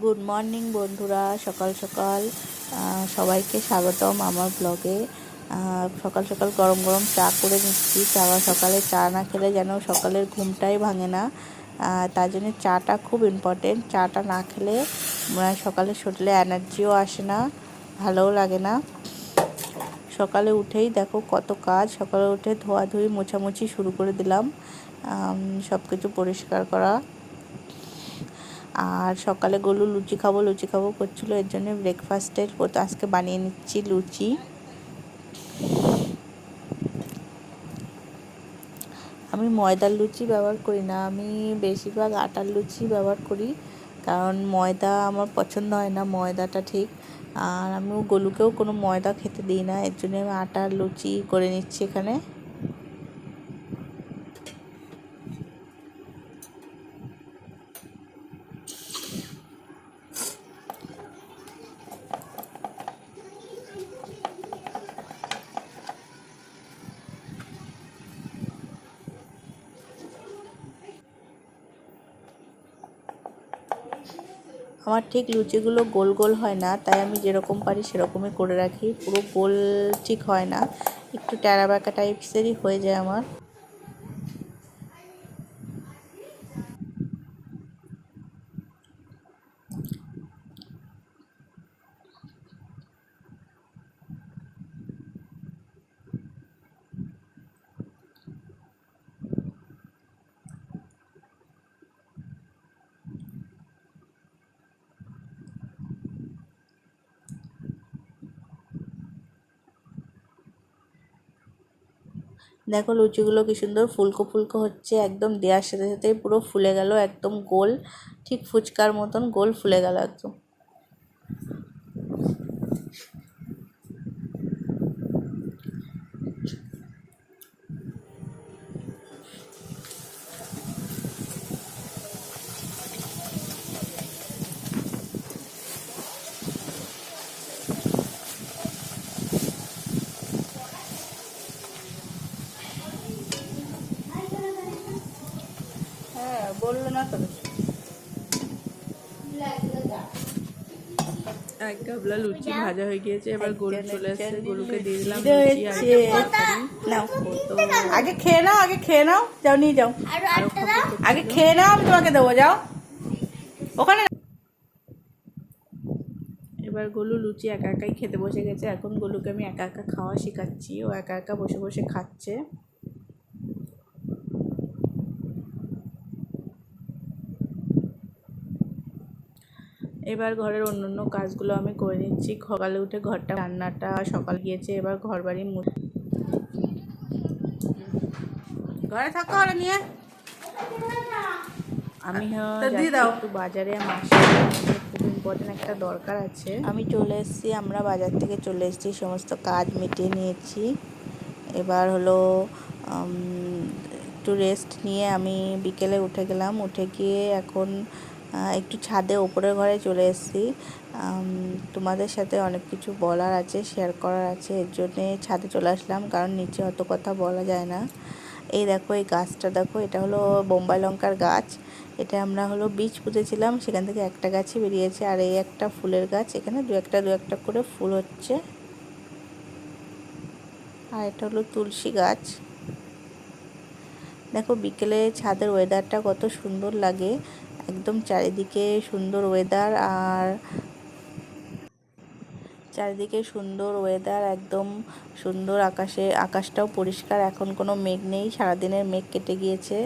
Good morning বন্ধুরা, সকাল সকাল সবাইকে স্বাগতম আমার ব্লগে। সকাল সকাল গরম গরম চা করে নিচ্ছি। সকালে চা না খেলে যেন সকালের ঘুমটাই ভাঙে না। তার জন্য চাটা খুব ইম্পর্টেন্ট। চাটা না খেলে সকালে শরীরে এনার্জিও আসে না, ভালোও লাগে না। সকালে উঠেই দেখো কত কাজ। সকালে উঠে ধোয়াধুয়ি মোছামুছি শুরু করে দিলাম, সব কিছু পরিষ্কার করা। আর সকালে গলু লুচি খাবো করছিল, এর জন্য ব্রেকফাস্টের আজকে বানিয়ে নিচ্ছি লুচি। আমি ময়দার লুচি ব্যবহার করি না, আমি বেশিরভাগ আটার লুচি ব্যবহার করি, কারণ ময়দা আমার পছন্দ হয় না, ময়দাটা ঠিক। আর আমিও গলুকেও কোনো ময়দা খেতে দিই না, এর জন্য আমি আটার লুচি করে নিচ্ছি এখানে। আমার ঠিক লুচিগুলো গোল গোল হয় না, তাই আমি যেরকম পারি সেরকমই করে রাখি। পুরো গোল ঠিক হয় না, একটু ট্যাড়া ব্যাকা টাইপসেরই হয়ে যায় আমার। দেখো লুচিগুলো কি সুন্দর ফুলকো ফুলকো হচ্ছে, একদম দেওয়ার সাথে সাথে পুরো ফুলে গেল, একদম গোল, ঠিক ফুচকার মতন গোল ফুলে গেল একদম। হ্যাঁ, বললো না তো। এক গাবলা লুচি ভাজা হয়ে গিয়েছে, এবার গরু চলে এসেছে, গরুকে দিয়ে দিলাম লুচি। আর আগে খেয়ে নাও, আগে খেয়ে নাও, যাও নিয়ে যাও, আগে খেয়ে নাও, আমি তোমাকে দেবো, যাও ওখানে। এবার গলু লুচি একা একাই খেতে বসে গেছে। এখন গলুকে আমি একা একা খাওয়া শেখাচ্ছি, ও একা একা বসে বসে খাচ্ছে। এবার ঘরের অন্যান্য কাজগুলো আমি করে নিচ্ছি। সকালে উঠে ঘরটা রান্নাটা সকাল গিয়েছে, এবার ঘর বাড়ি ঘরে থাকো, ওরা নিয়ে আমি দিয়ে দাও। একটু বাজারে, মাসে খুব ইম্পর্টেন্ট একটা দরকার আছে। আমি চলে এসেছি, আমরা বাজার থেকে চলে এসেছি, সমস্ত কাজ মিটিয়ে নিয়েছি। এবার হলো একটু রেস্ট নিয়ে আমি বিকেলে উঠে গেলাম। উঠে গিয়ে এখন একটু ছাদে ওপরের ঘরে চলে এসেছি। তোমাদের সাথে অনেক কিছু বলার আছে, শেয়ার করার আছে, এর জন্যে ছাদে চলে আসলাম, কারণ নিচে অত কথা বলা যায় না। এই দেখো, এই গাছটা দেখো, এটা হলো বোম্বাই লঙ্কার গাছ। এটা আমরা হলো বীজ পুঁতেছিলাম, সেখান থেকে একটা গাছই বেরিয়েছে। আর এই একটা ফুলের গাছ, এখানে দু একটা করে ফুল হচ্ছে। আর এটা হলো তুলসী গাছ। দেখো বিকেলে ছাদের ওয়েদারটা কত সুন্দর লাগে, একদম চারিদিকে সুন্দর ওয়েদার। আর চারিদিকে সুন্দর ওয়েদার, একদম সুন্দর। আকাশটাও পরিষ্কার, এখন কোনো মেঘ নেই, সারাদিনের মেঘ কেটে গিয়েছে।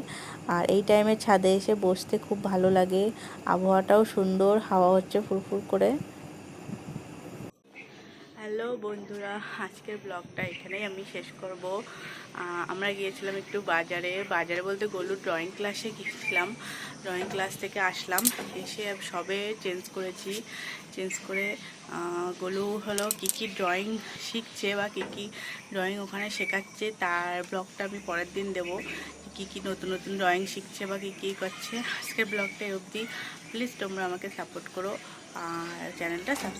আর এই টাইমে ছাদে এসে বসতে খুব ভালো লাগে, আবহাওয়াটাও সুন্দর, হাওয়া হচ্ছে ফুরফুর করে। হ্যালো বন্ধুরা, আজকের ব্লগটা এখানেই আমি শেষ করব। আমরা গিয়েছিলাম একটু বাজারে বলতে গলু ড্রয়িং ক্লাসে গিয়েছিলাম। ড্রয়িং ক্লাস থেকে আসলাম, এসে সবে চেঞ্জ করে গলু হলো কী ড্রয়িং শিখছে বা কী ড্রয়িং ওখানে শেখাচ্ছে, তার ব্লগটা আমি পরের দিন দেবো। কী নতুন নতুন ড্রয়িং শিখছে বা কী করছে। আজকের ব্লগটা অবধি। প্লিজ তোমরা আমাকে সাপোর্ট করো আর চ্যানেলটা সাবস্ক্রাইব